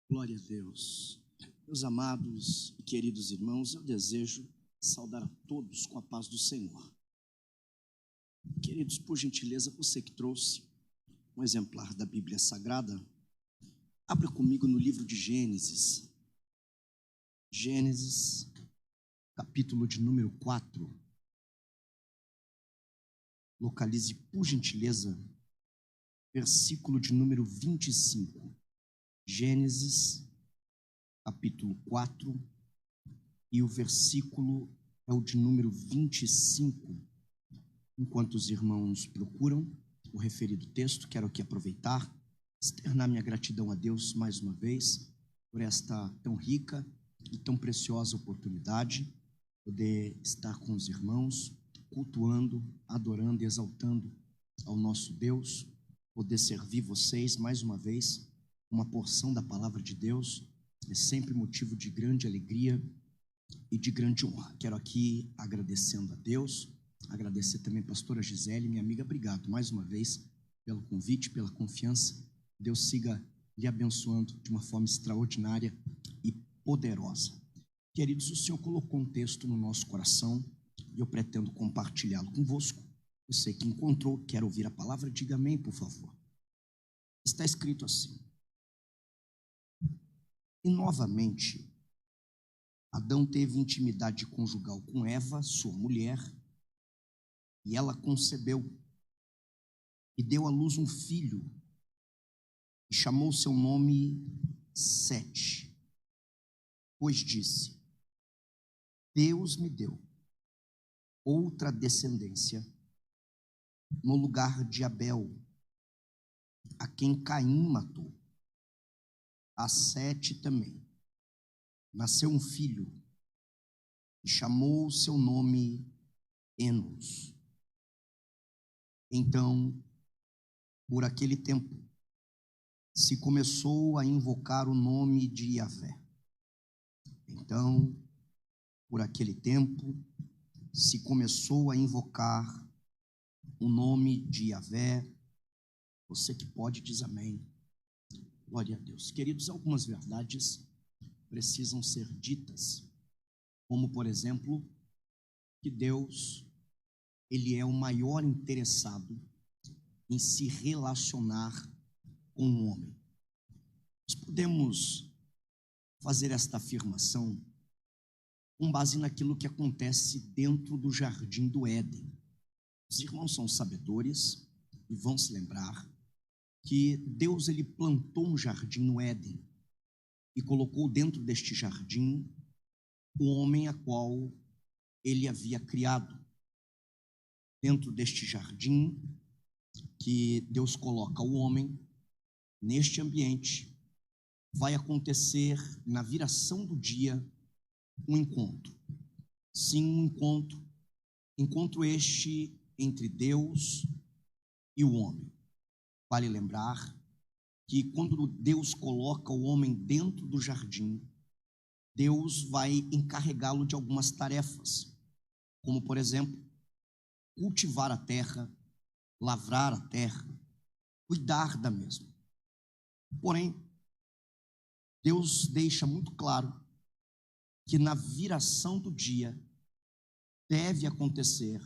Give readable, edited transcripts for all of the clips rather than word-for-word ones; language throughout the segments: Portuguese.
Glória a Deus. Meus amados e queridos irmãos, eu desejo saudar a todos com a paz do Senhor. Queridos, por gentileza, você que trouxe um exemplar da Bíblia Sagrada, abra comigo no livro de Gênesis. Gênesis, capítulo de número 4. Localize, por gentileza, versículo de número 25. Gênesis, capítulo 4, e o versículo é o de número 25. Enquanto os irmãos procuram o referido texto, quero aqui aproveitar, externar minha gratidão a Deus mais uma vez, por esta tão rica e tão preciosa oportunidade, poder estar com os irmãos, cultuando, adorando e exaltando ao nosso Deus, poder servir vocês mais uma vez. Uma porção da palavra de Deus é sempre motivo de grande alegria e de grande honra. Quero aqui, agradecendo a Deus, agradecer também a pastora Gisele, minha amiga, obrigado mais uma vez pelo convite, pela confiança. Deus siga lhe abençoando de uma forma extraordinária e poderosa. Queridos, o Senhor colocou um texto no nosso coração e eu pretendo compartilhá-lo convosco. Você que encontrou, quer ouvir a palavra, diga amém, por favor. Está escrito assim: e novamente, Adão teve intimidade conjugal com Eva, sua mulher, e ela concebeu e deu à luz um filho, e chamou seu nome Sete, pois disse: Deus me deu outra descendência no lugar de Abel, a quem Caim matou. A Sete também nasceu um filho e chamou seu nome Enos. Então, por aquele tempo, se começou a invocar o nome de Yahvé. Então, por aquele tempo, se começou a invocar o nome de Yahvé. Você que pode, diz amém. Glória a Deus. Queridos, algumas verdades precisam ser ditas, como, por exemplo, que Deus, Ele é o maior interessado em se relacionar com o homem. Nós podemos fazer esta afirmação com base naquilo que acontece dentro do jardim do Éden. Os irmãos são sabedores e vão se lembrar que Deus, ele plantou um jardim no Éden e colocou dentro deste jardim o homem a qual ele havia criado. Dentro deste jardim que Deus coloca o homem, neste ambiente, vai acontecer na viração do dia um encontro. Sim, um encontro este entre Deus e o homem. Vale lembrar que quando Deus coloca o homem dentro do jardim, Deus vai encarregá-lo de algumas tarefas, como, por exemplo, cultivar a terra, lavrar a terra, cuidar da mesma. Porém, Deus deixa muito claro que na viração do dia deve acontecer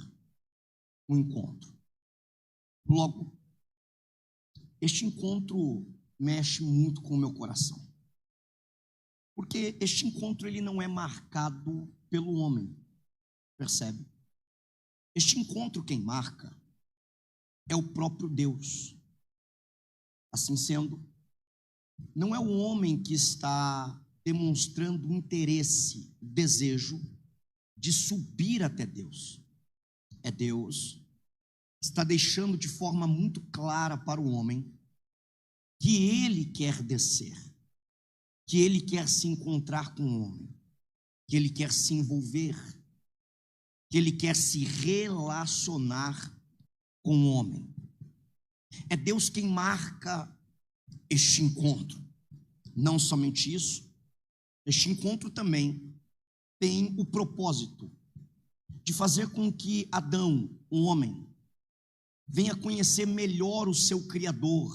um encontro. Logo, este encontro mexe muito com o meu coração, porque este encontro ele não é marcado pelo homem, percebe? Este encontro quem marca é o próprio Deus. Assim sendo, não é o homem que está demonstrando interesse, desejo de subir até Deus. É Deus que está deixando de forma muito clara para o homem que ele quer descer, que ele quer se encontrar com o homem, que ele quer se envolver, que ele quer se relacionar com o homem. É Deus quem marca este encontro. Não somente isso, este encontro também tem o propósito de fazer com que Adão, o homem, venha conhecer melhor o seu Criador,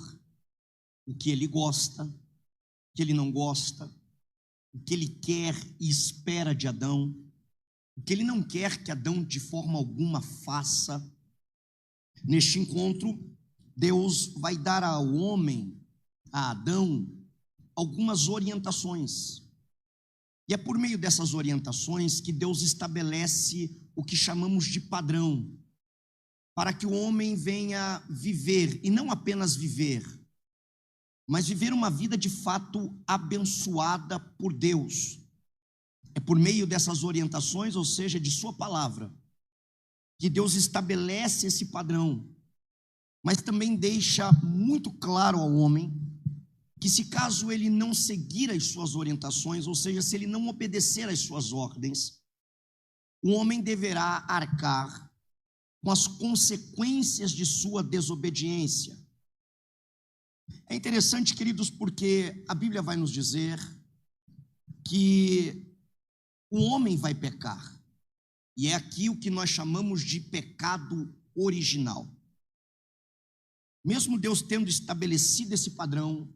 o que ele gosta, que ele não gosta, o que ele quer e espera de Adão, o que ele não quer que Adão de forma alguma faça. Neste encontro, Deus vai dar ao homem, a Adão, algumas orientações. E é por meio dessas orientações que Deus estabelece o que chamamos de padrão, para que o homem venha viver, e não apenas viver, mas viver uma vida de fato abençoada por Deus. É por meio dessas orientações, ou seja, de sua palavra, que Deus estabelece esse padrão, mas também deixa muito claro ao homem que, se caso ele não seguir as suas orientações, ou seja, se ele não obedecer às suas ordens, o homem deverá arcar com as consequências de sua desobediência. É interessante, queridos, porque a Bíblia vai nos dizer que o homem vai pecar, e é aqui o que nós chamamos de pecado original. Mesmo Deus tendo estabelecido esse padrão,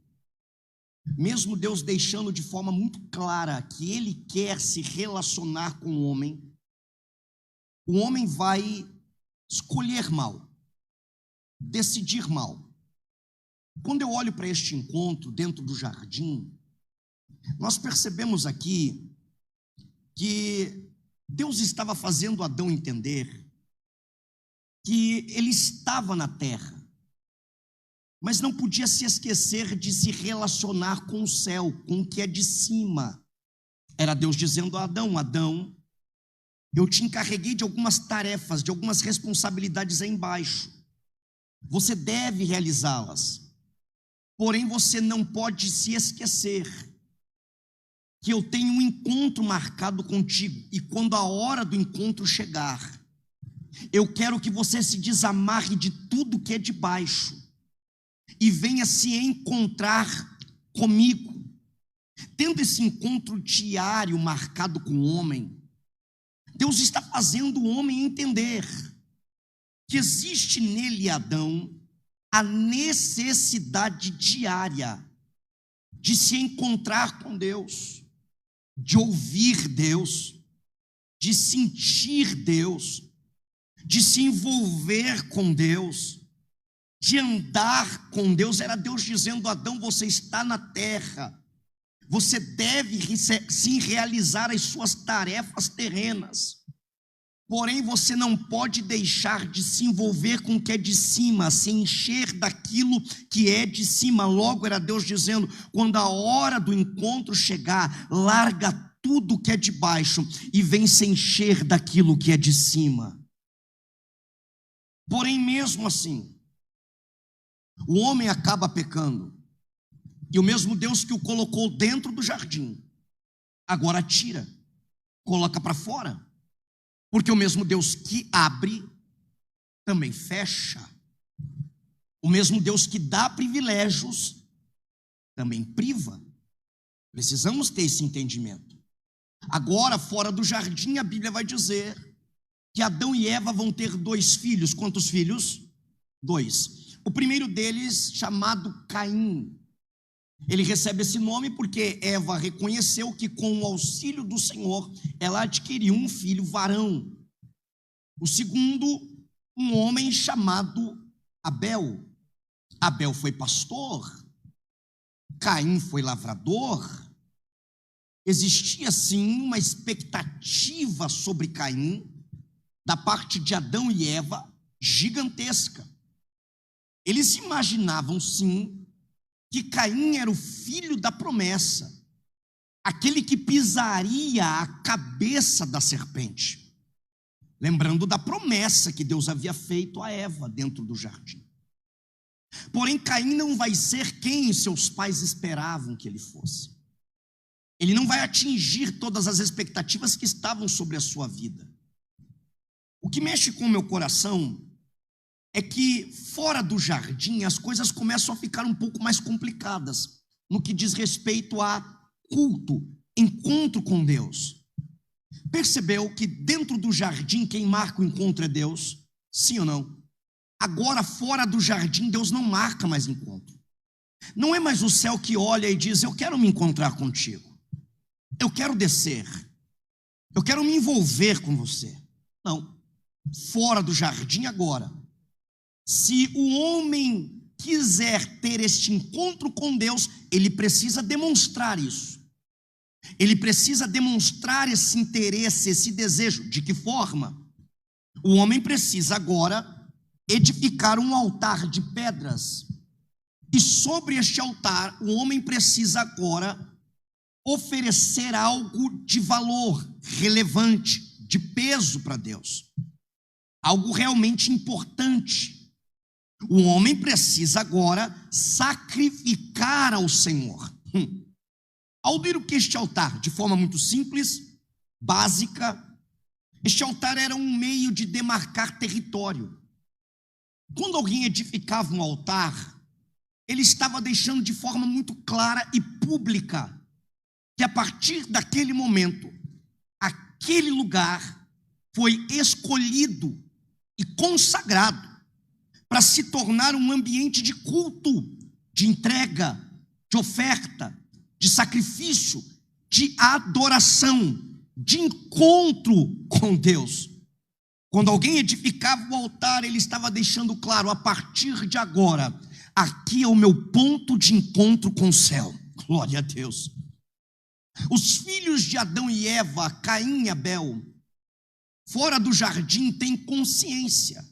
mesmo Deus deixando de forma muito clara que Ele quer se relacionar com o homem vai escolher mal, decidir mal. Quando eu olho para este encontro dentro do jardim, nós percebemos aqui que Deus estava fazendo Adão entender que ele estava na terra, mas não podia se esquecer de se relacionar com o céu, com o que é de cima. Era Deus dizendo a Adão: Adão, eu te encarreguei de algumas tarefas, de algumas responsabilidades aí embaixo. Você deve realizá-las. Porém, você não pode se esquecer que eu tenho um encontro marcado contigo, e quando a hora do encontro chegar, eu quero que você se desamarre de tudo que é de baixo e venha se encontrar comigo. Tendo esse encontro diário marcado com o homem, Deus está fazendo o homem entender que existe nele, Adão, a necessidade diária de se encontrar com Deus, de ouvir Deus, de sentir Deus, de se envolver com Deus, de andar com Deus. Era Deus dizendo a Adão: você está na terra, você deve sim realizar as suas tarefas terrenas, porém você não pode deixar de se envolver com o que é de cima, se encher daquilo que é de cima. Logo, era Deus dizendo: quando a hora do encontro chegar, larga tudo que é de baixo e vem se encher daquilo que é de cima. Porém, mesmo assim, o homem acaba pecando, e o mesmo Deus que o colocou dentro do jardim, agora tira, coloca para fora, porque o mesmo Deus que abre, também fecha. O mesmo Deus que dá privilégios, também priva. Precisamos ter esse entendimento. Agora, fora do jardim, a Bíblia vai dizer que Adão e Eva vão ter 2 filhos. Quantos filhos? 2. O primeiro deles, chamado Caim. Ele recebe esse nome porque Eva reconheceu que, com o auxílio do Senhor, ela adquiriu um filho varão. O segundo, um homem chamado Abel. Abel foi pastor, Caim foi lavrador. Existia sim uma expectativa sobre Caim, da parte de Adão e Eva, gigantesca. Eles imaginavam sim que Caim era o filho da promessa, aquele que pisaria a cabeça da serpente, lembrando da promessa que Deus havia feito a Eva dentro do jardim. Porém, Caim não vai ser quem seus pais esperavam que ele fosse. Ele não vai atingir todas as expectativas que estavam sobre a sua vida. O que mexe com o meu coração é que, fora do jardim, as coisas começam a ficar um pouco mais complicadas no que diz respeito a culto, encontro com Deus. Percebeu que dentro do jardim quem marca o encontro é Deus? Sim ou não? Agora, fora do jardim, Deus não marca mais encontro. Não é mais o céu que olha e diz: eu quero me encontrar contigo, eu quero descer, eu quero me envolver com você. Não, fora do jardim agora, se o homem quiser ter este encontro com Deus, ele precisa demonstrar isso. Ele precisa demonstrar esse interesse, esse desejo. De que forma? O homem precisa agora edificar um altar de pedras. E sobre este altar, o homem precisa agora oferecer algo de valor, relevante, de peso para Deus. Algo realmente importante. O homem precisa agora sacrificar ao Senhor. Ao ver o que este altar, de forma muito simples, básica, este altar era um meio de demarcar território. Quando alguém edificava um altar, ele estava deixando de forma muito clara e pública que a partir daquele momento, aquele lugar foi escolhido e consagrado para se tornar um ambiente de culto, de entrega, de oferta, de sacrifício, de adoração, de encontro com Deus. Quando alguém edificava o altar, ele estava deixando claro: a partir de agora, aqui é o meu ponto de encontro com o céu. Glória a Deus. Os filhos de Adão e Eva, Caim e Abel, fora do jardim, têm consciência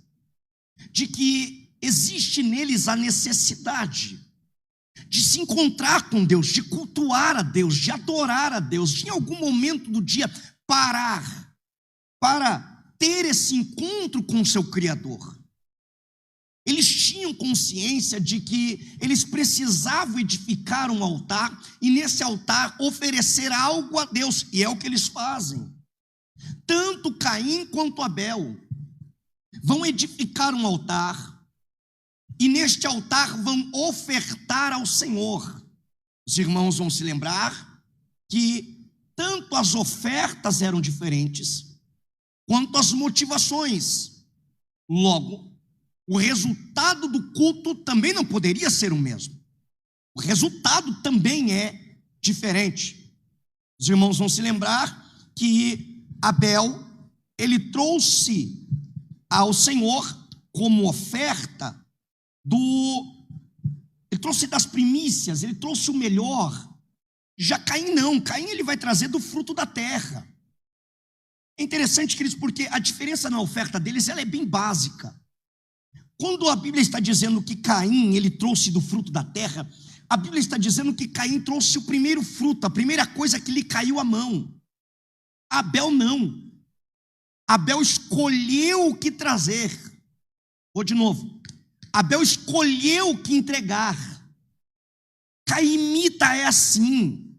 de que existe neles a necessidade de se encontrar com Deus, de cultuar a Deus, de adorar a Deus, de em algum momento do dia parar para ter esse encontro com o seu Criador. Eles tinham consciência de que eles precisavam edificar um altar e nesse altar oferecer algo a Deus, e é o que eles fazem. Tanto Caim quanto Abel vão edificar um altar e neste altar vão ofertar ao Senhor. Os irmãos vão se lembrar que tanto as ofertas eram diferentes, quanto as motivações. Logo, o resultado do culto também não poderia ser o mesmo. O resultado também é diferente. Os irmãos vão se lembrar que Abel, ele trouxe ao Senhor como oferta ele trouxe das primícias, ele trouxe o melhor. Já Caim não, Caim ele vai trazer do fruto da terra. É interessante, queridos, porque a diferença na oferta deles ela é bem básica. Quando a Bíblia está dizendo que Caim ele trouxe do fruto da terra, a Bíblia está dizendo que Caim trouxe o primeiro fruto, a primeira coisa que lhe caiu à mão. Abel não. Abel escolheu o que trazer. Vou de novo. Abel escolheu o que entregar. Caimita é assim.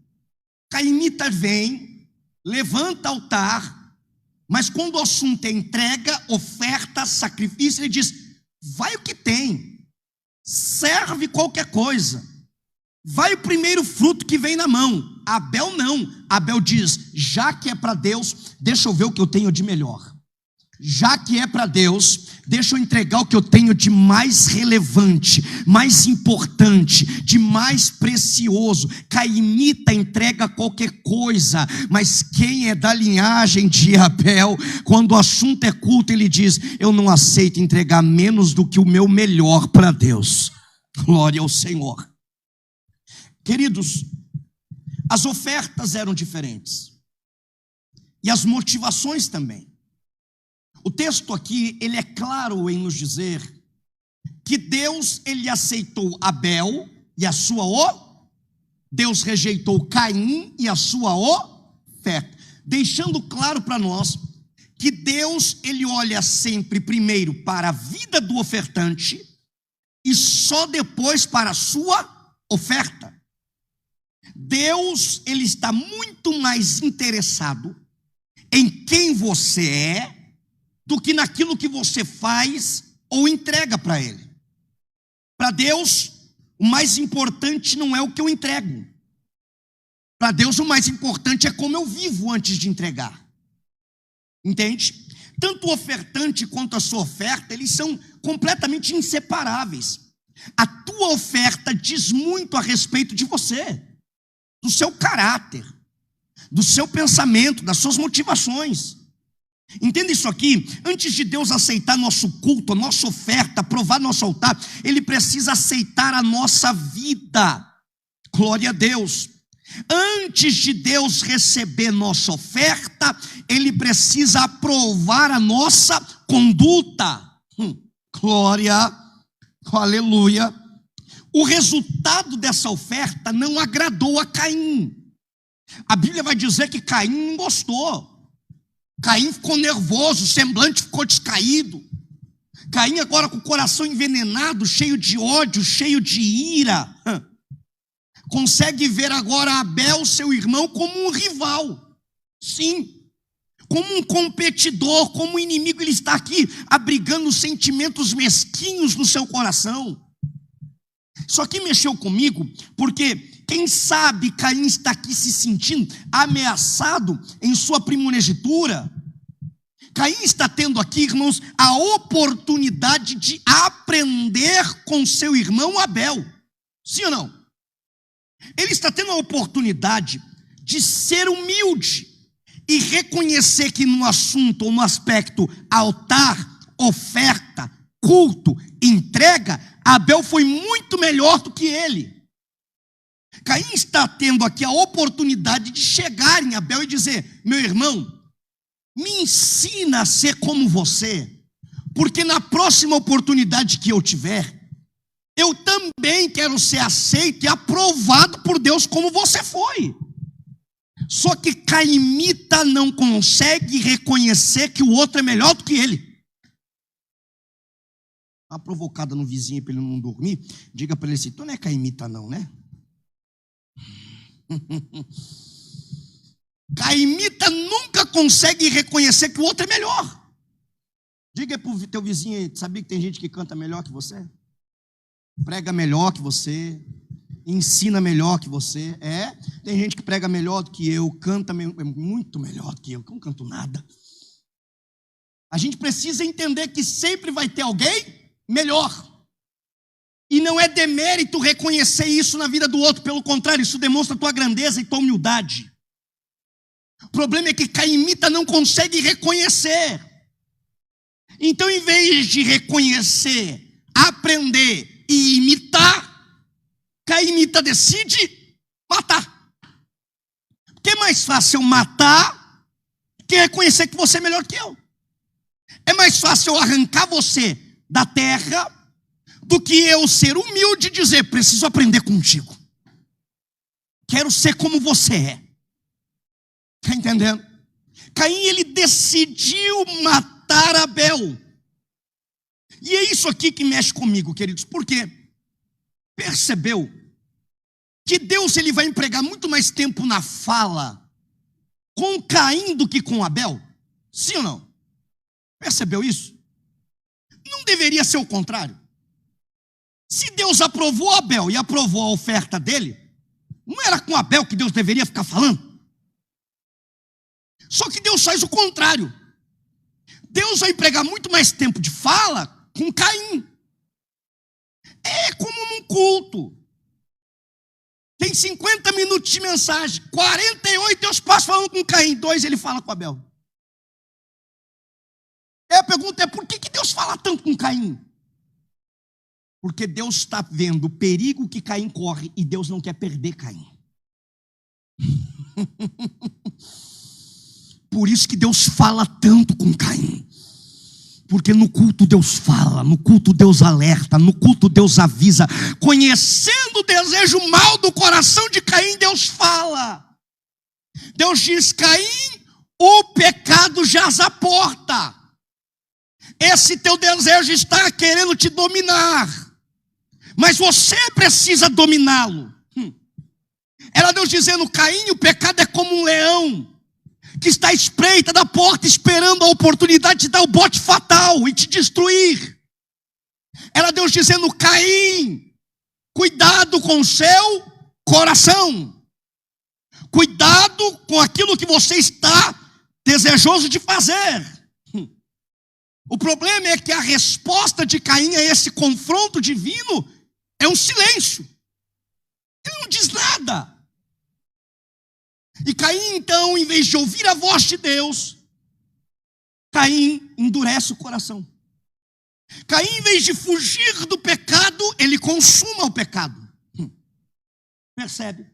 Caimita vem, levanta altar, mas quando o assunto é entrega, oferta, sacrifício, ele diz: vai o que tem, serve qualquer coisa, vai o primeiro fruto que vem na mão. Abel não. Abel diz: já que é para Deus, deixa eu ver o que eu tenho de melhor. Já que é para Deus, deixa eu entregar o que eu tenho de mais relevante, mais importante, de mais precioso. Caimita entrega qualquer coisa, mas quem é da linhagem de Abel, quando o assunto é culto, ele diz: eu não aceito entregar menos do que o meu melhor para Deus. Glória ao Senhor. Queridos, as ofertas eram diferentes e as motivações também. O texto aqui, ele é claro em nos dizer que Deus, ele aceitou Abel e a sua Deus rejeitou Caim e a sua oferta, deixando claro para nós que Deus, ele olha sempre primeiro para a vida do ofertante e só depois para a sua oferta. Deus, ele está muito mais interessado em quem você é do que naquilo que você faz ou entrega para Ele. Para Deus, o mais importante não é o que eu entrego. Para Deus, o mais importante é como eu vivo antes de entregar. Entende? Tanto o ofertante quanto a sua oferta, eles são completamente inseparáveis. A tua oferta diz muito a respeito de você, do seu caráter, do seu pensamento, das suas motivações. Entenda isso aqui: antes de Deus aceitar nosso culto, a nossa oferta, aprovar nosso altar, Ele precisa aceitar a nossa vida. Glória a Deus. Antes de Deus receber nossa oferta, Ele precisa aprovar a nossa conduta. Glória, aleluia. O resultado dessa oferta não agradou a Caim. A Bíblia vai dizer que Caim não gostou. Caim ficou nervoso, o semblante ficou descaído. Caim agora com o coração envenenado, cheio de ódio, cheio de ira. Consegue ver agora Abel, seu irmão, como um rival. Sim, como um competidor, como um inimigo. Ele está aqui abrigando sentimentos mesquinhos no seu coração. Isso aqui mexeu comigo, porque quem sabe Caim está aqui se sentindo ameaçado em sua primogenitura. Caim está tendo aqui, irmãos, a oportunidade de aprender com seu irmão Abel. Sim ou não? Ele está tendo a oportunidade de ser humilde e reconhecer que no assunto ou no aspecto altar, oferta, culto, entrega, Abel foi muito melhor do que ele. Caim está tendo aqui a oportunidade de chegar em Abel e dizer: meu irmão, me ensina a ser como você, porque na próxima oportunidade que eu tiver, eu também quero ser aceito e aprovado por Deus como você foi. Só que caimita não consegue reconhecer que o outro é melhor do que ele. Uma provocada no vizinho para ele não dormir, diga para ele assim: tu não é caimita não, né? Caimita nunca consegue reconhecer que o outro é melhor. Diga para o teu vizinho: sabia que tem gente que canta melhor que você? Prega melhor que você, ensina melhor que você. Tem gente que prega melhor do que eu, canta muito melhor do que eu não canto nada. A gente precisa entender que sempre vai ter alguém melhor. E não é demérito reconhecer isso na vida do outro, pelo contrário, isso demonstra tua grandeza e tua humildade. O problema é que caimita não consegue reconhecer. Então, em vez de reconhecer, aprender e imitar, caimita decide matar. Porque é mais fácil eu matar que reconhecer que você é melhor que eu. É mais fácil eu arrancar você da terra do que eu ser humilde e dizer: preciso aprender contigo. Quero ser como você é. Está entendendo? Caim, ele decidiu matar Abel. E é isso aqui que mexe comigo, queridos, porque percebeu que Deus ele vai empregar muito mais tempo na fala com Caim do que com Abel? Sim ou não? Percebeu isso? Não deveria ser o contrário? Se Deus aprovou Abel e aprovou a oferta dele, não era com Abel que Deus deveria ficar falando? Só que Deus faz o contrário. Deus vai empregar muito mais tempo de fala com Caim. É como num culto. Tem 50 minutos de mensagem, 48 Deus passa falando com Caim, 2 ele fala com Abel. A pergunta é: por que Deus fala tanto com Caim? Porque Deus está vendo o perigo que Caim corre e Deus não quer perder Caim. Por isso que Deus fala tanto com Caim. Porque no culto Deus fala, no culto Deus alerta, no culto Deus avisa. Conhecendo o desejo mau do coração de Caim, Deus fala. Deus diz: Caim, o pecado jaz à porta. Esse teu desejo está querendo te dominar, mas você precisa dominá-lo. Era Deus dizendo: Caim, o pecado é como um leão que está à espreita da porta, esperando a oportunidade de dar o bote fatal e te destruir. Era Deus dizendo: Caim, cuidado com o seu coração. Cuidado com aquilo que você está desejoso de fazer. O problema é que a resposta de Caim a esse confronto divino É um silêncio. Ele não diz nada. E Caim, então, em vez de ouvir a voz de Deus, Caim endurece o coração. Caim, em vez de fugir do pecado, ele consuma o pecado. Percebe?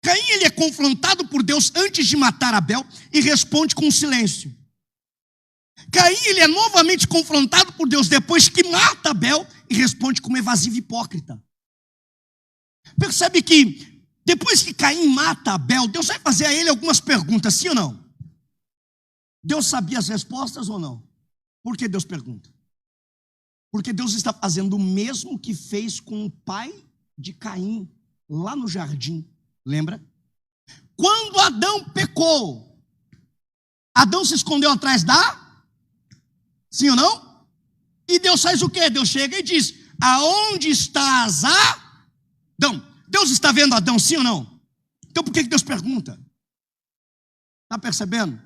Caim, ele é confrontado por Deus antes de matar Abel e responde com silêncio. Caim, ele é novamente confrontado por Deus depois que mata Abel e responde como evasivo hipócrita. Percebe que depois que Caim mata Abel, Deus vai fazer a ele algumas perguntas, sim ou não? Deus sabia as respostas ou não? Por que Deus pergunta? Porque Deus está fazendo o mesmo que fez com o pai de Caim, lá no jardim. Lembra? Quando Adão pecou, Adão se escondeu atrás da? Sim ou não? E Deus faz o quê? Deus chega e diz: aonde estás, Adão? Deus está vendo Adão, sim ou não? Então por que Deus pergunta? Está percebendo?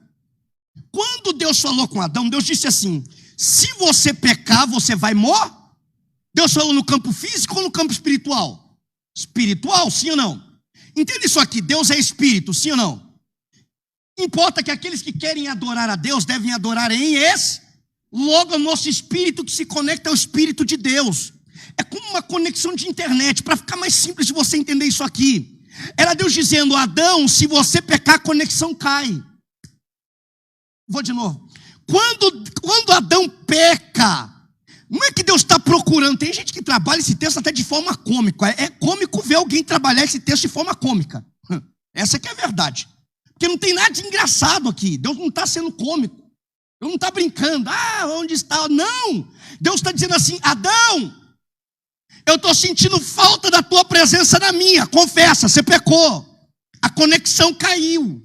Quando Deus falou com Adão, Deus disse assim: se você pecar, você vai morrer. Deus falou no campo físico ou no campo espiritual? Espiritual, sim ou não? Entenda isso aqui, Deus é espírito, sim ou não? Importa que aqueles que querem adorar a Deus devem adorar em logo o nosso espírito que se conecta ao espírito de Deus. É como uma conexão de internet, para ficar mais simples de você entender isso aqui. Era Deus dizendo: Adão, se você pecar, a conexão cai. Vou de novo. Quando Adão peca, não é que Deus está procurando. Tem gente que trabalha esse texto até de forma cômica. É cômico ver alguém trabalhar esse texto de forma cômica. Essa que é a verdade. Porque não tem nada de engraçado aqui. Deus não está sendo cômico. Deus não está brincando. Onde está? Não. Deus está dizendo assim: Adão, eu estou sentindo falta da tua presença na minha. Confessa, você pecou. A conexão caiu.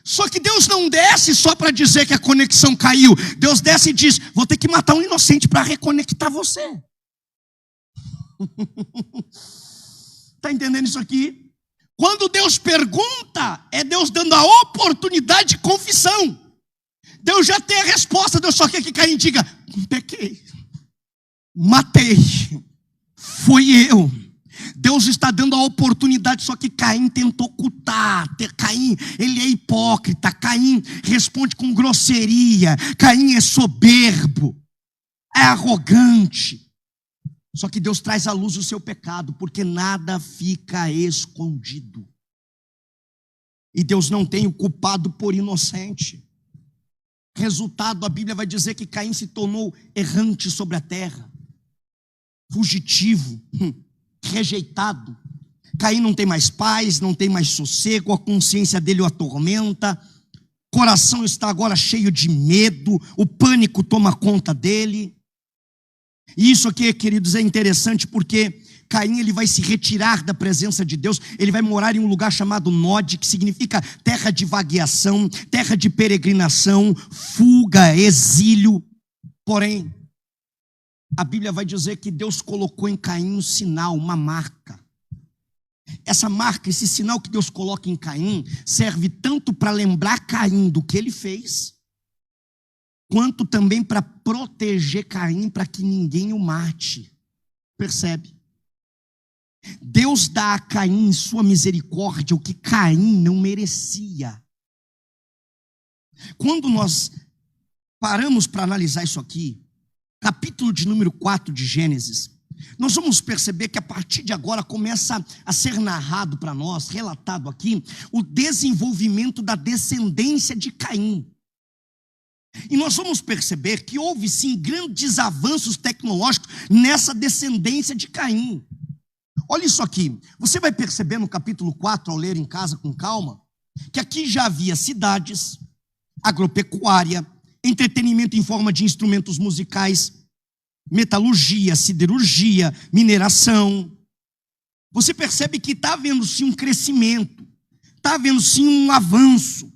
Só que Deus não desce só para dizer que a conexão caiu. Deus desce e diz: vou ter que matar um inocente para reconectar você. Está entendendo isso aqui? Quando Deus pergunta, é Deus dando a oportunidade de confissão. Deus já tem a resposta. Deus só quer que Caim diga: pequei, matei, foi eu. Deus está dando a oportunidade, só que Caim tentou ocultar. Caim, ele é hipócrita. Caim responde com grosseria. Caim é soberbo, é arrogante. Só que Deus traz à luz o seu pecado, porque nada fica escondido. E Deus não tem o culpado por inocente. Resultado, a Bíblia vai dizer que Caim se tornou errante sobre a terra, fugitivo, rejeitado. Caim não tem mais paz, não tem mais sossego, a consciência dele o atormenta, o coração está agora cheio de medo, o pânico toma conta dele. E isso aqui, queridos, é interessante porque Caim, ele vai se retirar da presença de Deus, ele vai morar em um lugar chamado Nod, que significa terra de vagueação, terra de peregrinação, fuga, exílio. Porém, a Bíblia vai dizer que Deus colocou em Caim um sinal, uma marca. Essa marca, esse sinal que Deus coloca em Caim, serve tanto para lembrar Caim do que ele fez, quanto também para proteger Caim, para que ninguém o mate. Percebe? Deus dá a Caim, em sua misericórdia, o que Caim não merecia. Quando nós paramos para analisar isso aqui, capítulo de número 4 de Gênesis, nós vamos perceber que a partir de agora começa a ser narrado para nós, relatado aqui, o desenvolvimento da descendência de Caim. E nós vamos perceber que houve sim grandes avanços tecnológicos nessa descendência de Caim. Olha isso aqui, você vai perceber no capítulo 4, ao ler em casa com calma, que aqui já havia cidades, agropecuária, entretenimento em forma de instrumentos musicais, metalurgia, siderurgia, mineração. Você percebe que está havendo sim um crescimento, está havendo sim um avanço.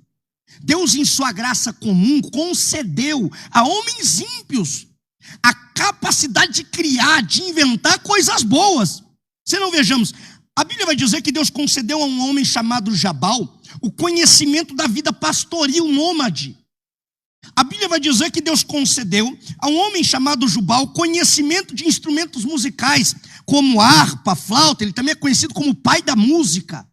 Deus, em sua graça comum, concedeu a homens ímpios a capacidade de criar, de inventar coisas boas. Se não vejamos, a Bíblia vai dizer que Deus concedeu a um homem chamado Jabal o conhecimento da vida pastoril nômade. A Bíblia vai dizer que Deus concedeu a um homem chamado Jubal conhecimento de instrumentos musicais, como harpa, flauta, ele também é conhecido como pai da música.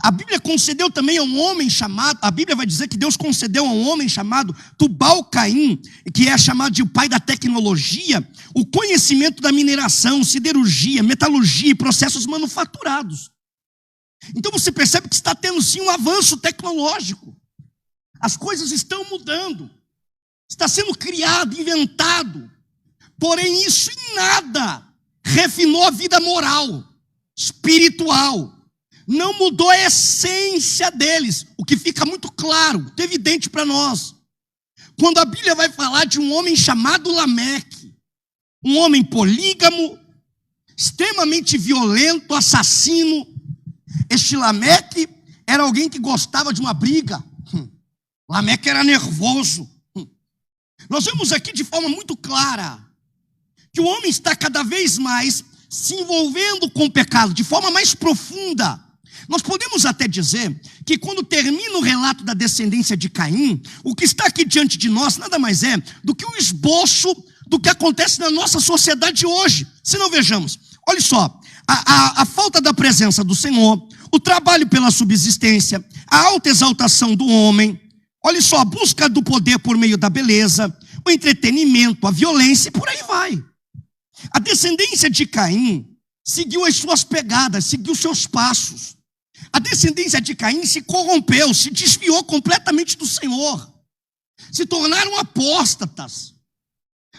A Bíblia concedeu também a um homem chamado, a Bíblia vai dizer que Deus concedeu a um homem chamado Tubal-Caim, que é chamado de o pai da tecnologia, o conhecimento da mineração, siderurgia, metalurgia e processos manufaturados. Então você percebe que está tendo sim um avanço tecnológico. As coisas estão mudando. Está sendo criado, inventado. Porém, isso em nada refinou a vida moral, espiritual. Não mudou a essência deles, o que fica muito claro, muito evidente para nós. Quando a Bíblia vai falar de um homem chamado Lameque, um homem polígamo, extremamente violento, assassino. Este Lameque era alguém que gostava de uma briga. Lameque era nervoso. Nós vemos aqui de forma muito clara que o homem está cada vez mais se envolvendo com o pecado, de forma mais profunda. Nós podemos até dizer que quando termina o relato da descendência de Caim, o que está aqui diante de nós nada mais é do que um esboço do que acontece na nossa sociedade hoje. Se não vejamos, olha só, a falta da presença do Senhor, o trabalho pela subsistência, a alta exaltação do homem, olha só, a busca do poder por meio da beleza, o entretenimento, a violência e por aí vai. A descendência de Caim seguiu as suas pegadas, seguiu seus passos. A descendência de Caim se corrompeu, se desviou completamente do Senhor. Se tornaram apóstatas.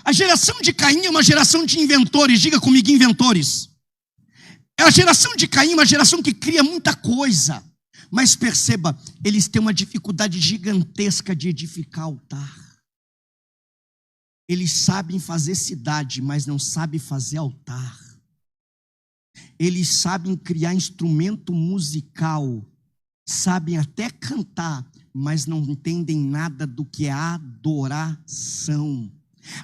A geração de Caim é uma geração de inventores. Diga comigo, inventores. A geração de Caim é uma geração que cria muita coisa. Mas perceba, eles têm uma dificuldade gigantesca de edificar altar. Eles sabem fazer cidade, mas não sabem fazer altar. Eles sabem criar instrumento musical, sabem até cantar, mas não entendem nada do que é adoração.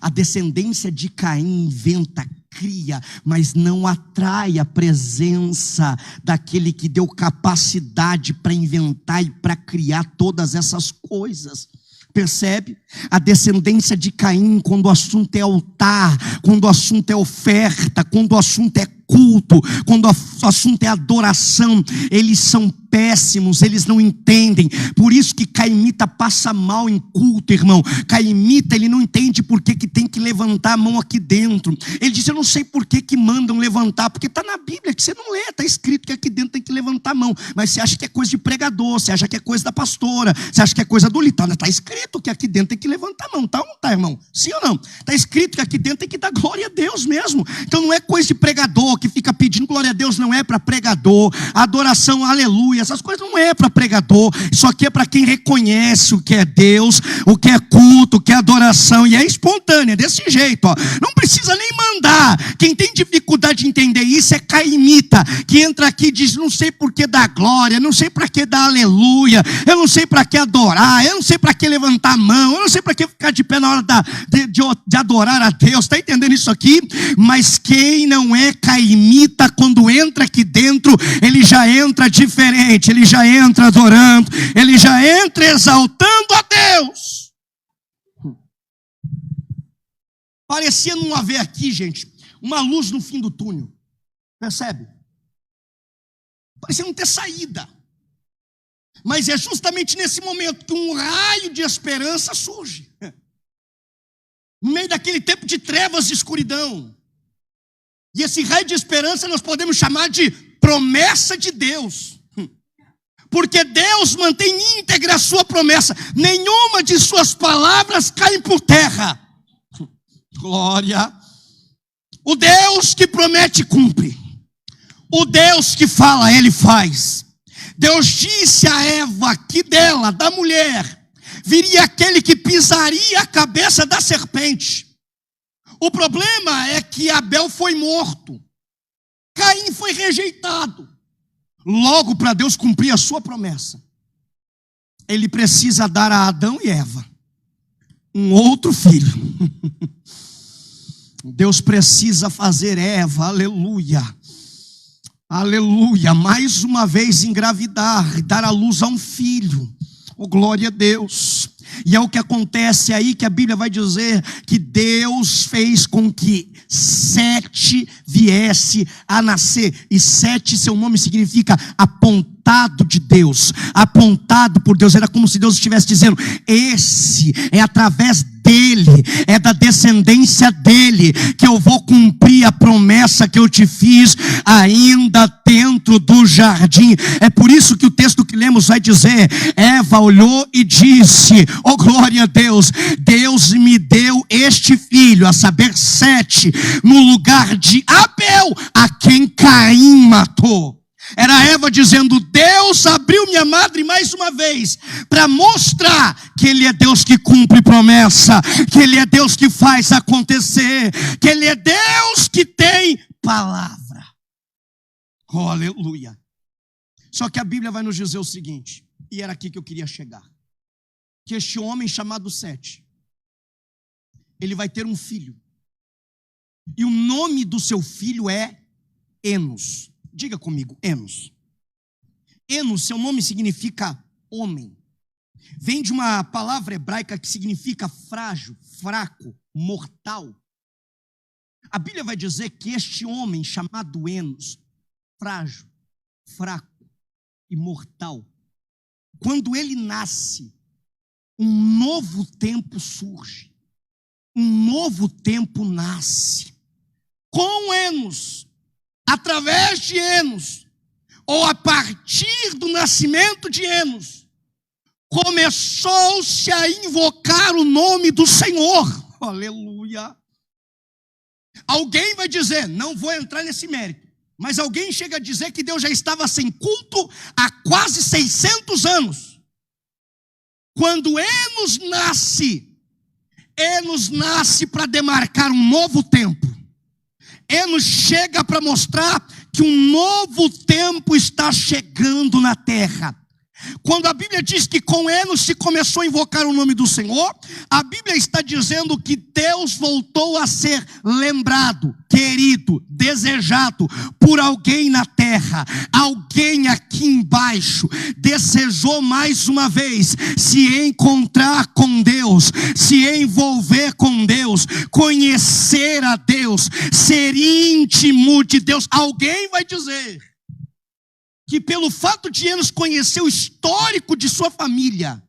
A descendência de Caim inventa, cria, mas não atrai a presença daquele que deu capacidade para inventar e para criar todas essas coisas. Percebe? A descendência de Caim, quando o assunto é altar, quando o assunto é oferta, quando o assunto é culto, quando o assunto é adoração, eles são péssimos, eles não entendem. Por isso que caimita passa mal em culto, irmão. Caimita, ele não entende por que tem que levantar a mão aqui dentro. Ele diz, eu não sei por que mandam levantar, porque está na Bíblia, que você não lê, está escrito que aqui dentro tem que levantar a mão. Mas você acha que é coisa de pregador, você acha que é coisa da pastora, você acha que é coisa do líder. Está escrito que aqui dentro tem que levantar a mão, tá ou não tá, irmão? Sim ou não? Está escrito que aqui dentro tem que dar glória a Deus mesmo. Então não é coisa de pregador que fica pedindo glória a Deus, não é para pregador. Adoração, aleluia, essas coisas não é para pregador. Isso aqui é para quem reconhece o que é Deus, o que é culto, o que é adoração, e é espontânea, desse jeito, ó. Não precisa nem mandar. Quem tem dificuldade de entender isso é caimita, que entra aqui e diz, não sei por que dar glória, não sei para que dar aleluia, eu não sei para que adorar, eu não sei para que levantar a mão, eu não sei para que ficar de pé na hora de adorar a Deus. Está entendendo isso aqui? Mas quem não é caimita, quando entra aqui dentro, ele já entra diferente, ele já entra adorando, ele já entra exaltando a Deus. Parecia não haver aqui, gente, uma luz no fim do túnel. Percebe? Parecia não ter saída. Mas é justamente nesse momento que um raio de esperança surge. No meio daquele tempo de trevas e escuridão. E esse raio de esperança nós podemos chamar de promessa de Deus. Porque Deus mantém íntegra a sua promessa. Nenhuma de suas palavras cai por terra. Glória. O Deus que promete, cumpre. O Deus que fala, Ele faz. Deus disse a Eva que dela, da mulher, viria aquele que pisaria a cabeça da serpente. O problema é que Abel foi morto. Caim foi rejeitado. Logo, para Deus cumprir a sua promessa, Ele precisa dar a Adão e Eva um outro filho. Deus precisa fazer Eva, aleluia, aleluia, mais uma vez engravidar e dar à luz a um filho. Oh, glória a Deus. E é o que acontece aí, que a Bíblia vai dizer que Deus fez com que Sete viesse a nascer. E Sete, seu nome significa apontado de Deus, apontado por Deus. Era como se Deus estivesse dizendo: esse é através dele, é da descendência dele que eu vou cumprir a promessa que eu te fiz ainda dentro do jardim. É por isso que o texto que lemos vai dizer: Eva olhou e disse: oh glória a Deus, Deus me deu este filho, a saber, Sete, no lugar de Abel, a quem Caim matou. Era Eva dizendo: Deus abriu minha madre mais uma vez para mostrar que Ele é Deus que cumpre promessa, que Ele é Deus que faz acontecer, que Ele é Deus que tem palavra. Oh, aleluia. Só que a Bíblia vai nos dizer o seguinte, e era aqui que eu queria chegar, que este homem chamado Sete, ele vai ter um filho, e o nome do seu filho é Enos. Diga comigo, Enos. Enos, seu nome significa homem. Vem de uma palavra hebraica que significa frágil, fraco, mortal. A Bíblia vai dizer que este homem chamado Enos, frágil, fraco e mortal, quando ele nasce, um novo tempo surge. Um novo tempo nasce. Com Enos, através de Enos, ou a partir do nascimento de Enos, começou-se a invocar o nome do Senhor. Aleluia. Alguém vai dizer, não vou entrar nesse mérito, mas alguém chega a dizer que Deus já estava sem culto há quase 600 anos. Quando Enos nasce para demarcar um novo tempo. Enos chega para mostrar que um novo tempo está chegando na terra. Quando a Bíblia diz que com Enos se começou a invocar o nome do Senhor, a Bíblia está dizendo que Deus voltou a ser lembrado, querido, desejado por alguém na terra. Alguém aqui embaixo desejou mais uma vez se encontrar com Deus, se envolver com Deus, conhecer a Deus, ser íntimo de Deus. Alguém vai dizer que pelo fato de Enos conhecer o histórico de sua família,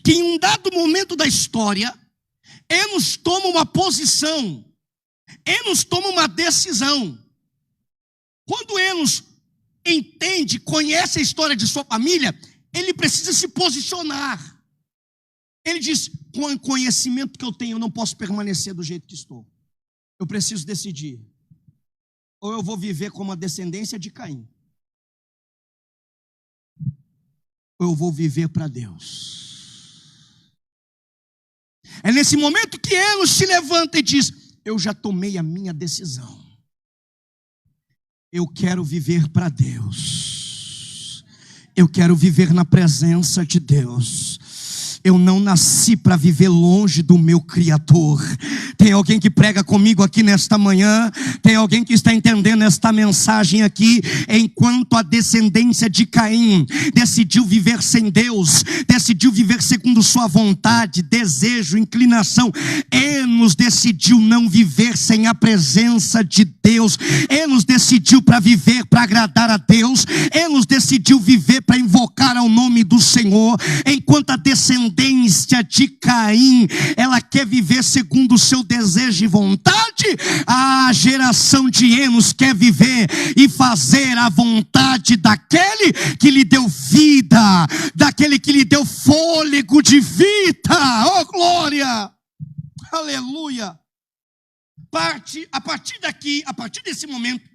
que em um dado momento da história, Enos toma uma posição, Enos toma uma decisão. Quando Enos entende, conhece a história de sua família, ele precisa se posicionar. Ele diz, com o conhecimento que eu tenho, eu não posso permanecer do jeito que estou. Eu preciso decidir. Ou eu vou viver como a descendência de Caim, eu vou viver para Deus. É nesse momento que Enos se levanta e diz, eu já tomei a minha decisão. Eu quero viver para Deus. Eu quero viver na presença de Deus. Eu não nasci para viver longe do meu Criador. Tem alguém que prega comigo aqui nesta manhã? Tem alguém que está entendendo esta mensagem aqui? Enquanto a descendência de Caim decidiu viver sem Deus, decidiu viver segundo sua vontade, desejo, inclinação, Enos decidiu não viver sem a presença de Deus. Enos decidiu para viver, para agradar a Deus. Enos decidiu viver para invocar ao nome do Senhor. Enquanto a descendência de Caim, ela quer viver segundo o seu desejo e vontade, a geração de Enos quer viver e fazer a vontade daquele que lhe deu vida, daquele que lhe deu fôlego de vida. Oh glória, aleluia. A partir daqui, a partir desse momento,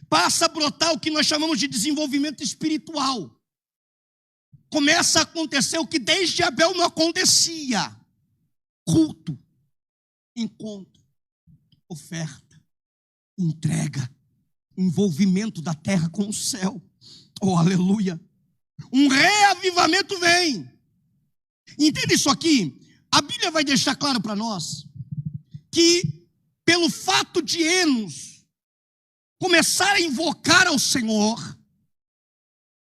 passa a brotar o que nós chamamos de desenvolvimento espiritual. Começa a acontecer o que desde Abel não acontecia: culto, encontro, oferta, entrega, envolvimento da terra com o céu. Oh, aleluia! Um reavivamento vem. Entenda isso aqui. A Bíblia vai deixar claro para nós que pelo fato de Enos começar a invocar ao Senhor,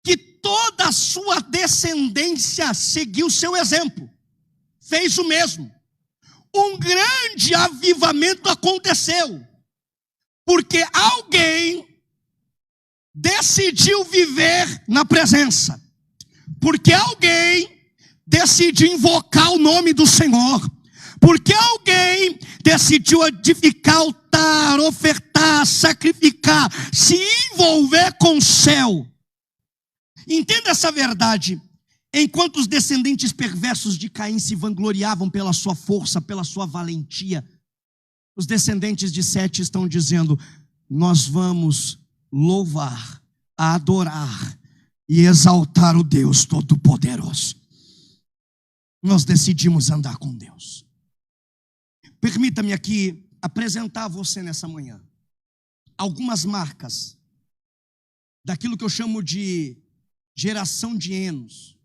que toda a sua descendência seguiu seu exemplo. fez o mesmo. Um grande avivamento aconteceu, porque alguém decidiu viver na presença, porque alguém decidiu invocar o nome do Senhor, porque alguém decidiu edificar altar, ofertar, sacrificar, se envolver com o céu. Entenda essa verdade. Enquanto os descendentes perversos de Caim se vangloriavam pela sua força, pela sua valentia, os descendentes de Sete estão dizendo: nós vamos louvar, adorar e exaltar o Deus Todo-Poderoso. Nós decidimos andar com Deus. Permita-me aqui apresentar a você nessa manhã algumas marcas daquilo que eu chamo de geração de Enos.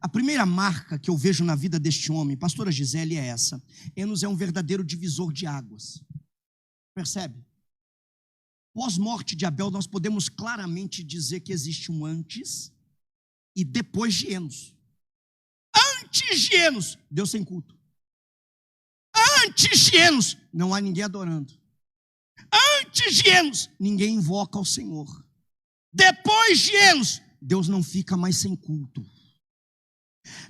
A primeira marca que eu vejo na vida deste homem, pastora Gisele, é essa: Enos é um verdadeiro divisor de águas. Percebe? Pós-morte de Abel, nós podemos claramente dizer que existe um antes e depois de Enos. Antes de Enos, Deus sem culto. Antes de Enos, não há ninguém adorando. Antes de Enos, ninguém invoca ao Senhor. Depois de Enos, Deus não fica mais sem culto.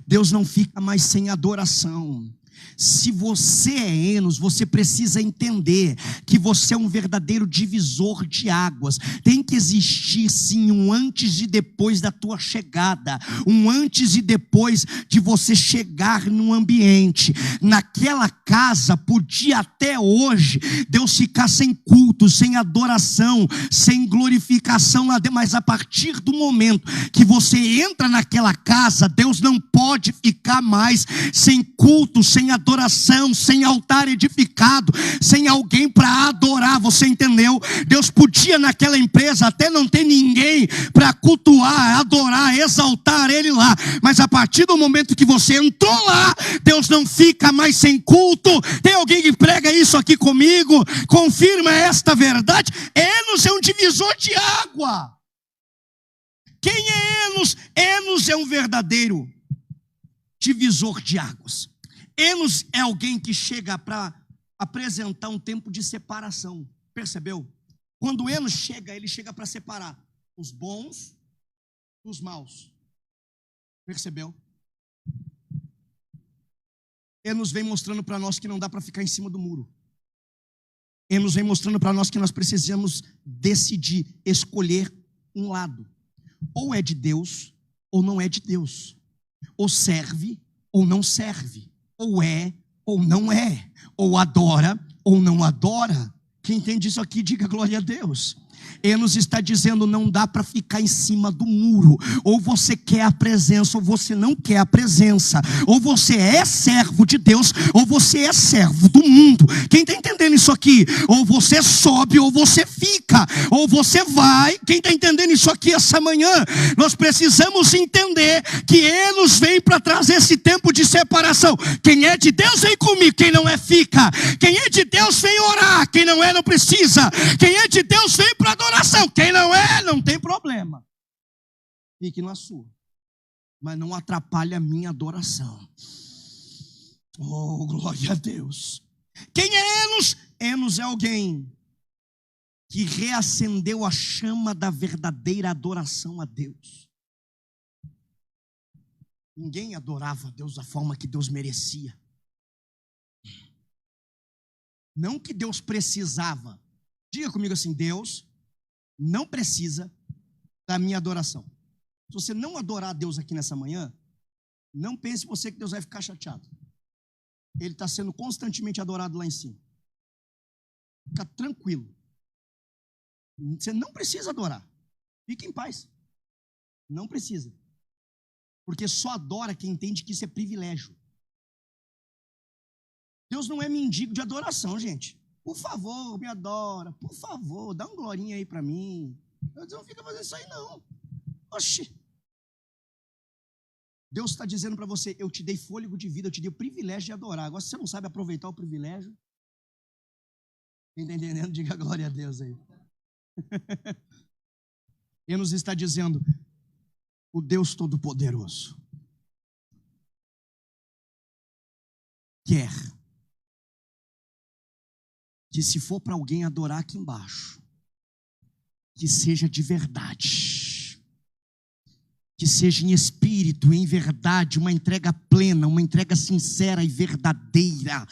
Deus não fica mais sem adoração. Se você é Enos, você precisa entender que você é um verdadeiro divisor de águas. Tem que existir sim um antes e depois da tua chegada, um antes e depois de você chegar no ambiente. Naquela casa podia até hoje Deus ficar sem culto, sem adoração, sem glorificação lá dentro, mas a partir do momento que você entra naquela casa, Deus não pode ficar mais sem culto, sem adoração, sem altar edificado, sem alguém para adorar. Você entendeu? Deus podia naquela empresa até não ter ninguém para cultuar, adorar, exaltar Ele lá, mas a partir do momento que você entrou lá, Deus não fica mais sem culto. Tem alguém que prega isso aqui comigo? Confirma esta verdade. Enos é um divisor de água. Quem é Enos? Enos é um verdadeiro divisor de águas. Enos é alguém que chega para apresentar um tempo de separação. Percebeu? Quando Enos chega, ele chega para separar os bons dos maus. Percebeu? Enos vem mostrando para nós que não dá para ficar em cima do muro. Enos vem mostrando para nós que nós precisamos decidir, escolher um lado. Ou é de Deus, ou não é de Deus. Ou serve, ou não serve. Ou é, ou não é. Ou adora, ou não adora. Quem entende isso aqui, diga glória a Deus. Enos está dizendo: não dá para ficar em cima do muro. Ou você quer a presença, ou você não quer a presença. Ou você é servo de Deus, ou você é servo do mundo. Quem está entendendo isso aqui? Ou você sobe, ou você fica. Ou você vai. Quem está entendendo isso aqui essa manhã? Nós precisamos entender que Enos vem para trazer esse tempo de separação. Quem é de Deus vem comigo, quem não é fica. Quem é de Deus vem orar, quem não é não precisa. Quem é de Deus vem para adoração, quem não é, não tem problema. Fique na sua, mas não atrapalhe a minha adoração. Oh, glória a Deus. Quem é Enos? Enos é alguém que reacendeu a chama da verdadeira adoração a Deus. Ninguém adorava a Deus da forma que Deus merecia. Não que Deus precisava. Diga comigo assim: Deus não precisa da minha adoração. Se você não adorar a Deus aqui nessa manhã, não pense você que Deus vai ficar chateado. Ele está sendo constantemente adorado lá em cima. Fica tranquilo. Você não precisa adorar. Fique em paz. Não precisa. Porque só adora quem entende que isso é privilégio. Deus não é mendigo de adoração, gente. Por favor, me adora. Por favor, dá um glorinha aí para mim. Deus não fica fazendo isso aí, não. Oxi. Deus está dizendo para você: eu te dei fôlego de vida, eu te dei o privilégio de adorar. Agora, se você não sabe aproveitar o privilégio, quem está entendendo, diga glória a Deus aí. Ele nos está dizendo: o Deus Todo-Poderoso quer que, se for para alguém adorar aqui embaixo, que seja de verdade, que seja em espírito, em verdade, uma entrega plena, uma entrega sincera e verdadeira.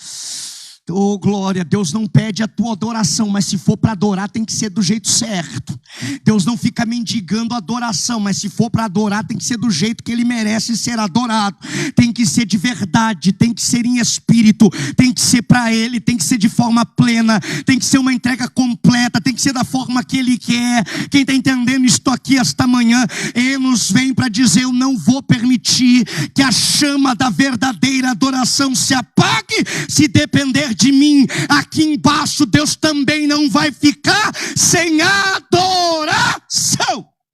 Oh, glória, Deus não pede a tua adoração, mas se for para adorar tem que ser do jeito certo. Deus não fica mendigando adoração, mas se for para adorar tem que ser do jeito que Ele merece ser adorado. Tem que ser de verdade, tem que ser em espírito, tem que ser para Ele, tem que ser de forma plena, tem que ser uma entrega completa, tem que ser da forma que Ele quer. Quem está entendendo isto aqui esta manhã, Enos vem para dizer: eu não vou permitir que a chama da verdadeira adoração se apague. Se depender de mim, aqui embaixo Deus também não vai ficar sem adoração.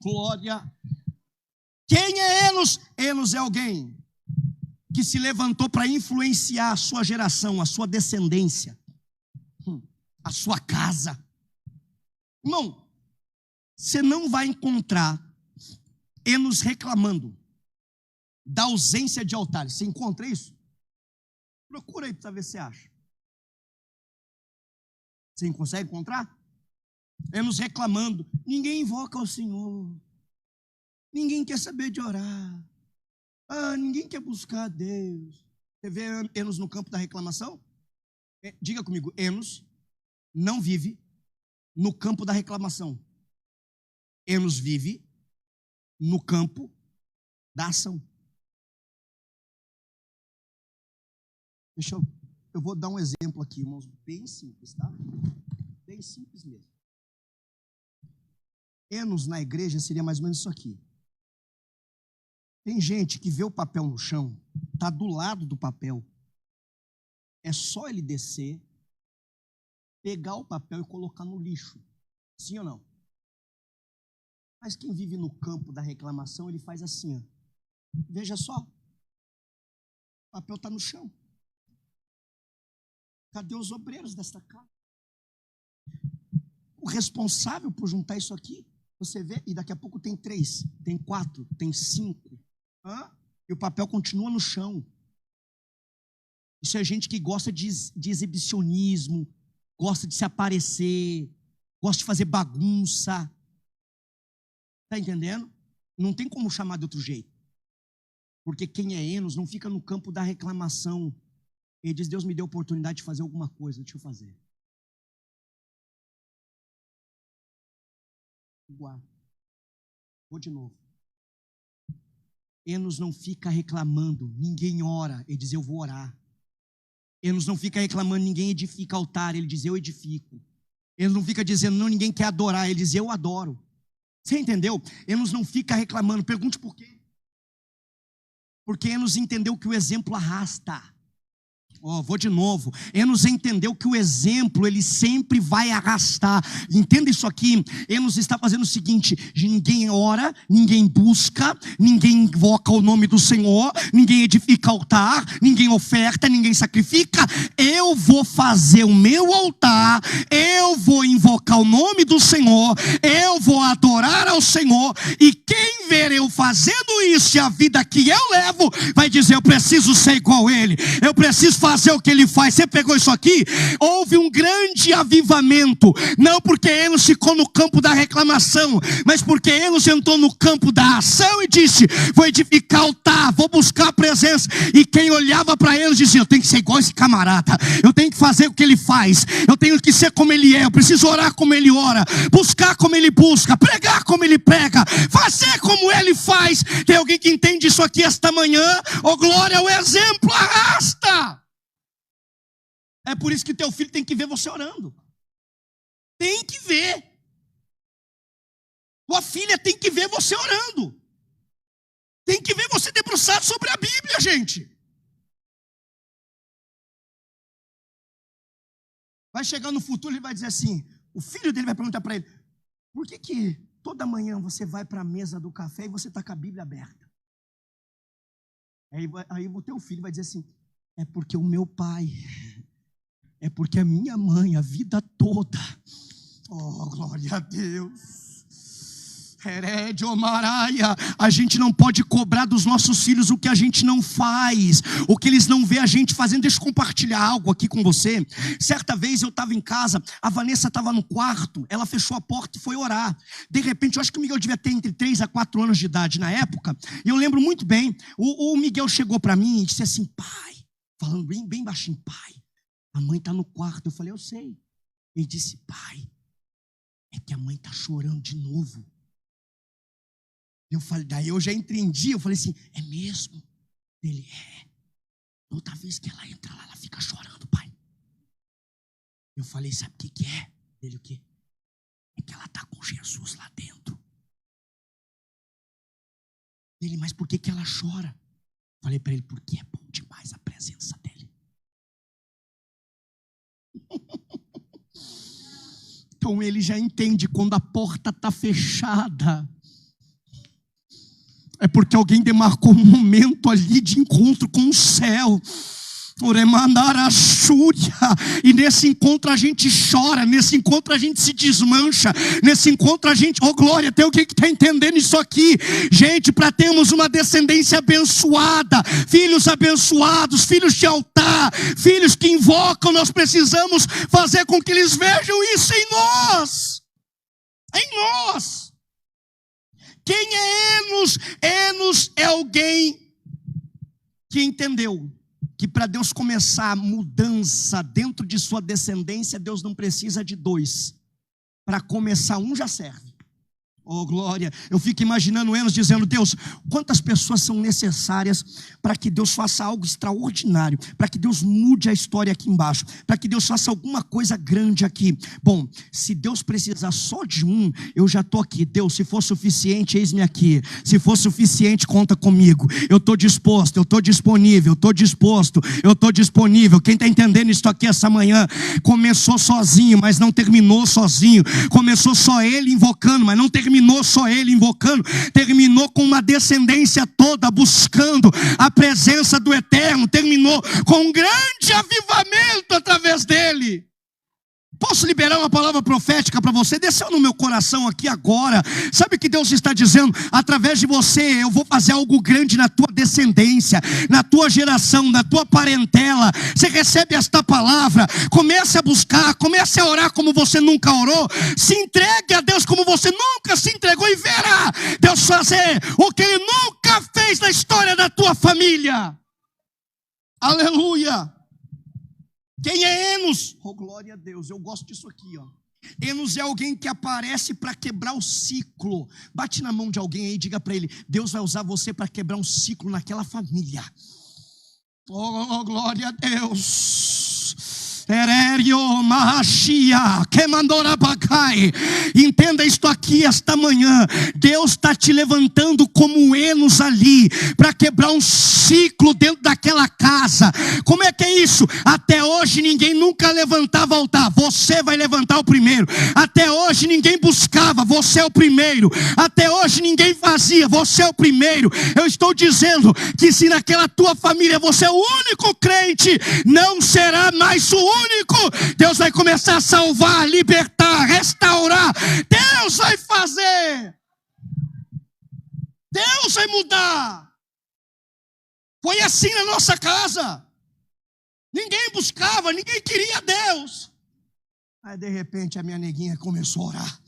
Glória. Quem é Enos? Enos é alguém que se levantou para influenciar a sua geração, a sua descendência, a sua casa. Irmão, você não vai encontrar Enos reclamando da ausência de altares. Você encontra isso? Procura aí para ver se você acha. Você consegue encontrar? Enos reclamando: ninguém invoca o Senhor, ninguém quer saber de orar, ninguém quer buscar a Deus. Você vê Enos no campo da reclamação? Diga comigo: Enos não vive no campo da reclamação. Enos vive no campo da ação. Eu vou dar um exemplo aqui, irmãos, bem simples, tá? Bem simples mesmo. Enos na igreja seria mais ou menos isso aqui. Tem gente que vê o papel no chão, está do lado do papel. É só ele descer, pegar o papel e colocar no lixo. Sim ou não? Mas quem vive no campo da reclamação, ele faz assim, ó. Veja só. O papel está no chão. Cadê os obreiros desta casa? O responsável por juntar isso aqui, você vê, e daqui a pouco tem 3, tem 4, tem 5. E o papel continua no chão. Isso é gente que gosta de exibicionismo, gosta de se aparecer, gosta de fazer bagunça. Está entendendo? Não tem como chamar de outro jeito. Porque quem é Enos não fica no campo da reclamação. Ele diz: Deus me deu a oportunidade de fazer alguma coisa, deixa eu fazer. Vou de novo. Enos não fica reclamando, ninguém ora, ele diz: eu vou orar. Enos não fica reclamando, ninguém edifica altar, ele diz: eu edifico. Enos não fica dizendo: não, ninguém quer adorar, ele diz: eu adoro. Você entendeu? Enos não fica reclamando. Pergunte por quê. Porque Enos entendeu que o exemplo arrasta. Vou de novo. Enos entendeu que o exemplo, ele sempre vai arrastar. Entenda isso aqui. Enos está fazendo o seguinte: ninguém ora, ninguém busca, ninguém invoca o nome do Senhor, ninguém edifica altar, ninguém oferta, ninguém sacrifica. Eu vou fazer o meu altar, eu vou invocar o nome do Senhor, eu vou adorar ao Senhor, e quem ver eu fazendo isso e a vida que eu levo, vai dizer: eu preciso ser igual a ele, eu preciso fazer o que ele faz. Você pegou isso aqui? Houve um grande avivamento, não porque Enos ficou no campo da reclamação, mas porque Enos entrou no campo da ação e disse: vou edificar altar, vou buscar a presença. E quem olhava para Enos dizia: eu tenho que ser igual a esse camarada, eu tenho que fazer o que ele faz, eu tenho que ser como ele é, eu preciso orar como ele ora, buscar como ele busca, pregar como ele prega, fazer como ele faz. Tem alguém que entende isso aqui esta manhã? Glória, o exemplo arrasta. É por isso que teu filho tem que ver você orando. Tem que ver. Tua filha tem que ver você orando. Tem que ver você debruçado sobre a Bíblia, gente. Vai chegar no futuro e vai dizer assim, o filho dele vai perguntar para ele: por que toda manhã você vai para a mesa do café e você está com a Bíblia aberta? Aí o teu filho vai dizer assim: é porque o meu pai... É porque a minha mãe, a vida toda, glória a Deus, Herédio Maraia, a gente não pode cobrar dos nossos filhos o que a gente não faz, o que eles não vê a gente fazendo. Deixa eu compartilhar algo aqui com você. Certa vez eu estava em casa, a Vanessa estava no quarto, ela fechou a porta e foi orar. De repente, eu acho que o Miguel devia ter entre 3 a 4 anos de idade na época, e eu lembro muito bem, o Miguel chegou para mim e disse assim: pai, falando bem baixinho, pai, a mãe está no quarto. Eu falei: eu sei. Ele disse: pai, é que a mãe está chorando de novo. Eu falei, daí eu já entendi, eu falei assim: é mesmo? Ele: é. Outra vez que ela entra lá, ela fica chorando, pai. Eu falei: sabe o que é? Ele: o quê? É que ela está com Jesus lá dentro. Ele: mas por que ela chora? Falei para ele: porque é bom demais a presença dele. Então ele já entende quando a porta está fechada. É porque alguém demarcou um momento ali de encontro com o céu. E nesse encontro a gente chora, nesse encontro a gente se desmancha, nesse encontro a gente, oh glória, tem alguém que está entendendo isso aqui? Gente, para termos uma descendência abençoada, filhos abençoados, filhos de altar, filhos que invocam, nós precisamos fazer com que eles vejam isso em nós. Em nós. Quem é Enos? Enos é alguém que entendeu que para Deus começar a mudança dentro de sua descendência, Deus não precisa de 2. Para começar, 1 já serve. Oh glória, eu fico imaginando Enos dizendo: Deus, quantas pessoas são necessárias para que Deus faça algo extraordinário, para que Deus mude a história aqui embaixo, para que Deus faça alguma coisa grande aqui. Bom, se Deus precisar só de 1, eu já estou aqui. Deus, se for suficiente, eis-me aqui. Se for suficiente, conta comigo. Eu estou disposto, eu estou disponível, eu estou disposto, eu estou disponível. Quem está entendendo isso aqui essa manhã? Começou sozinho, mas não terminou sozinho. Começou só ele invocando, mas não terminou só ele invocando, terminou com uma descendência toda buscando a presença do Eterno, terminou com um grande avivamento através dele. Posso liberar uma palavra profética para você? Desceu no meu coração aqui agora. Sabe o que Deus está dizendo? Através de você eu vou fazer algo grande na tua descendência, na tua geração, na tua parentela. Você recebe esta palavra, comece a buscar, comece a orar como você nunca orou, se entregue a Deus como você nunca se entregou, e verá Deus fazer o que Ele nunca fez na história da tua família. Aleluia. Quem é Enos? Oh glória a Deus, eu gosto disso aqui, ó. Enos é alguém que aparece para quebrar o ciclo. Bate na mão de alguém aí e diga para ele: Deus vai usar você para quebrar um ciclo naquela família. Oh glória a Deus. Entenda isto aqui esta manhã. Deus está te levantando como Enos ali, para quebrar um ciclo dentro daquela casa. Como é que é isso? Até hoje ninguém nunca levantava altar, você vai levantar o primeiro. Até hoje ninguém buscava, você é o primeiro. Até hoje ninguém fazia, você é o primeiro. Eu estou dizendo que se naquela tua família você é o único crente, não será mais o único. Deus vai começar a salvar, libertar, restaurar. Deus vai fazer. Deus vai mudar. Foi assim na nossa casa. Ninguém buscava, ninguém queria Deus. Aí de repente a minha neguinha começou a orar.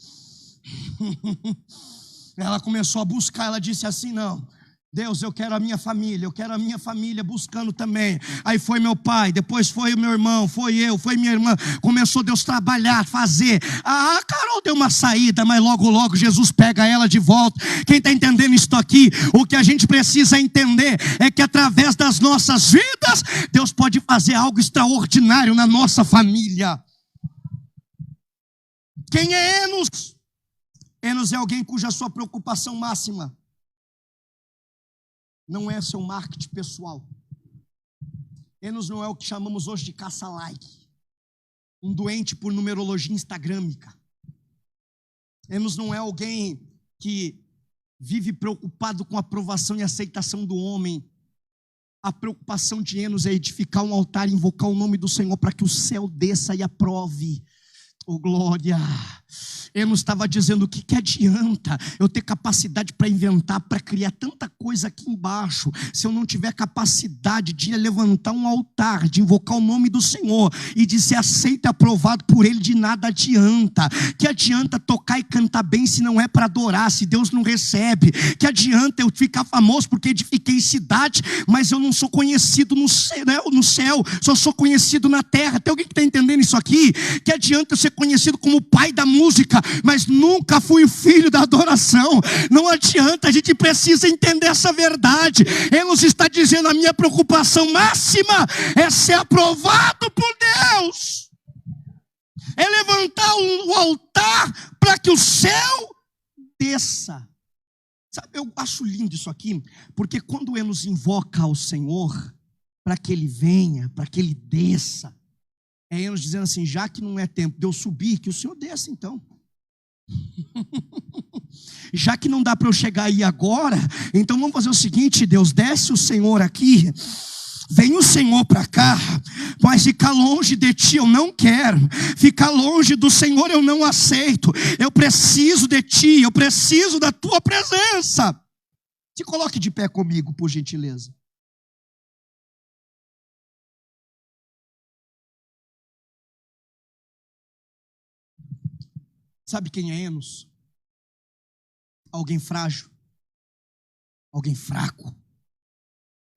Ela começou a buscar, ela disse assim: não, Deus, eu quero a minha família buscando também. Aí foi meu pai, depois foi o meu irmão, foi eu, foi minha irmã. Começou Deus trabalhar, fazer. A Carol deu uma saída, mas logo Jesus pega ela de volta. Quem está entendendo isso aqui? O que a gente precisa entender é que através das nossas vidas, Deus pode fazer algo extraordinário na nossa família. Quem é Enos? Enos é alguém cuja sua preocupação máxima não é seu marketing pessoal. Enos não é o que chamamos hoje de caça-like, um doente por numerologia instagrâmica. Enos não é alguém que vive preocupado com a aprovação e aceitação do homem. A preocupação de Enos é edificar um altar e invocar o nome do Senhor para que o céu desça e aprove. Oh glória! Enos estava dizendo: o que adianta eu ter capacidade para inventar, para criar tanta coisa aqui embaixo, se eu não tiver capacidade de levantar um altar, de invocar o nome do Senhor e de ser aceito e aprovado por Ele? De nada adianta. Que adianta tocar e cantar bem se não é para adorar, se Deus não recebe? Que adianta eu ficar famoso porque edifiquei cidade, mas eu não sou conhecido no céu, só sou conhecido na terra? Tem alguém que está entendendo isso aqui? Que adianta eu ser conhecido como o pai da música, mas nunca fui o filho da adoração? Não adianta, a gente precisa entender essa verdade. Ele nos está dizendo: a minha preocupação máxima é ser aprovado por Deus, é levantar o altar para que o céu desça. Sabe, eu acho lindo isso aqui, porque quando ele nos invoca ao Senhor para que Ele venha, para que Ele desça, é ele nos dizendo assim: já que não é tempo de eu subir, que o Senhor desça então. Já que não dá para eu chegar aí agora, então vamos fazer o seguinte: Deus, desce o Senhor aqui, vem o Senhor para cá, mas ficar longe de Ti eu não quero, ficar longe do Senhor eu não aceito. Eu preciso de Ti, eu preciso da Tua presença. Se coloque de pé comigo, por gentileza. Sabe quem é Enos? Alguém frágil, alguém fraco,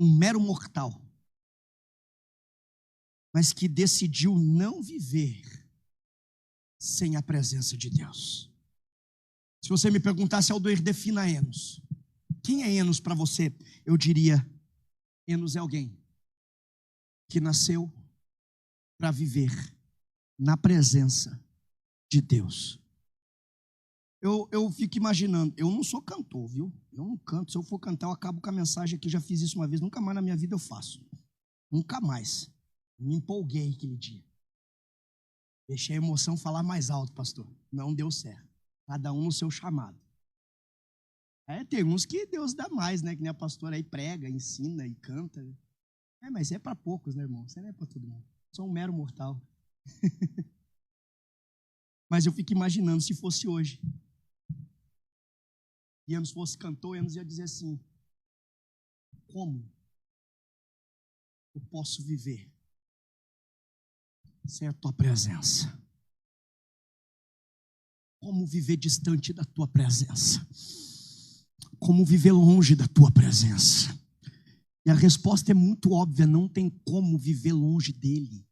um mero mortal, mas que decidiu não viver sem a presença de Deus. Se você me perguntasse, Aldoir, defina Enos. Quem é Enos para você? Eu diria: Enos é alguém que nasceu para viver na presença de Deus. Eu fico imaginando, eu não sou cantor, viu? Eu não canto. Se eu for cantar, eu acabo com a mensagem aqui. Já fiz isso uma vez, nunca mais na minha vida eu faço. Nunca mais. Me empolguei aquele dia. Deixei a emoção falar mais alto, pastor. Não deu certo. Cada um no seu chamado. Tem uns que Deus dá mais, né? Que nem a pastora aí prega, ensina e canta. Mas é para poucos, né, irmão? Isso não é para todo mundo. Sou um mero mortal. Mas eu fico imaginando se fosse hoje. E Enos fosse cantor, Enos ia dizer assim: como eu posso viver sem a Tua presença? Como viver distante da Tua presença? Como viver longe da Tua presença? E a resposta é muito óbvia: não tem como viver longe dEle.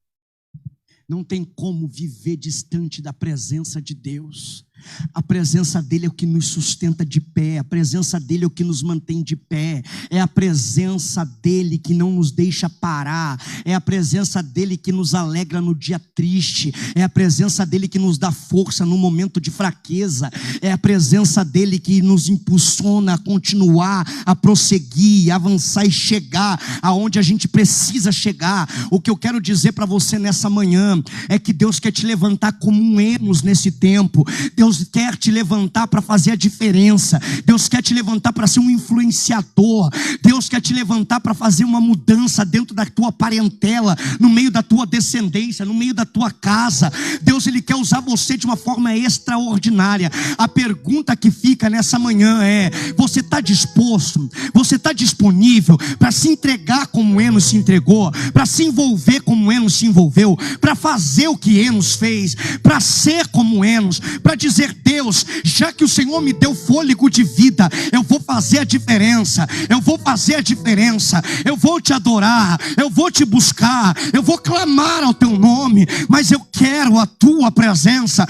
Não tem como viver distante da presença de Deus. A presença dEle é o que nos sustenta de pé. A presença dEle é o que nos mantém de pé. É a presença dEle que não nos deixa parar. É a presença dEle que nos alegra no dia triste. É a presença dEle que nos dá força no momento de fraqueza. É a presença dEle que nos impulsiona a continuar, a prosseguir, a avançar e chegar aonde a gente precisa chegar. O que eu quero dizer para você nessa manhã é que Deus quer te levantar como um Enos nesse tempo. Deus quer te levantar para fazer a diferença. Deus quer te levantar para ser um influenciador. Deus quer te levantar para fazer uma mudança dentro da tua parentela, no meio da tua descendência, no meio da tua casa. Deus, Ele quer usar você de uma forma extraordinária. A pergunta que fica nessa manhã é: você está disposto? Você está disponível para se entregar como Enos se entregou? Para se envolver como Enos se envolveu? Para fazer o que Enos fez? Para ser como Enos? Para dizer: Deus, já que o Senhor me deu fôlego de vida, eu vou fazer a diferença, eu vou fazer a diferença, eu vou te adorar, eu vou te buscar, eu vou clamar ao teu nome, mas eu quero a tua presença.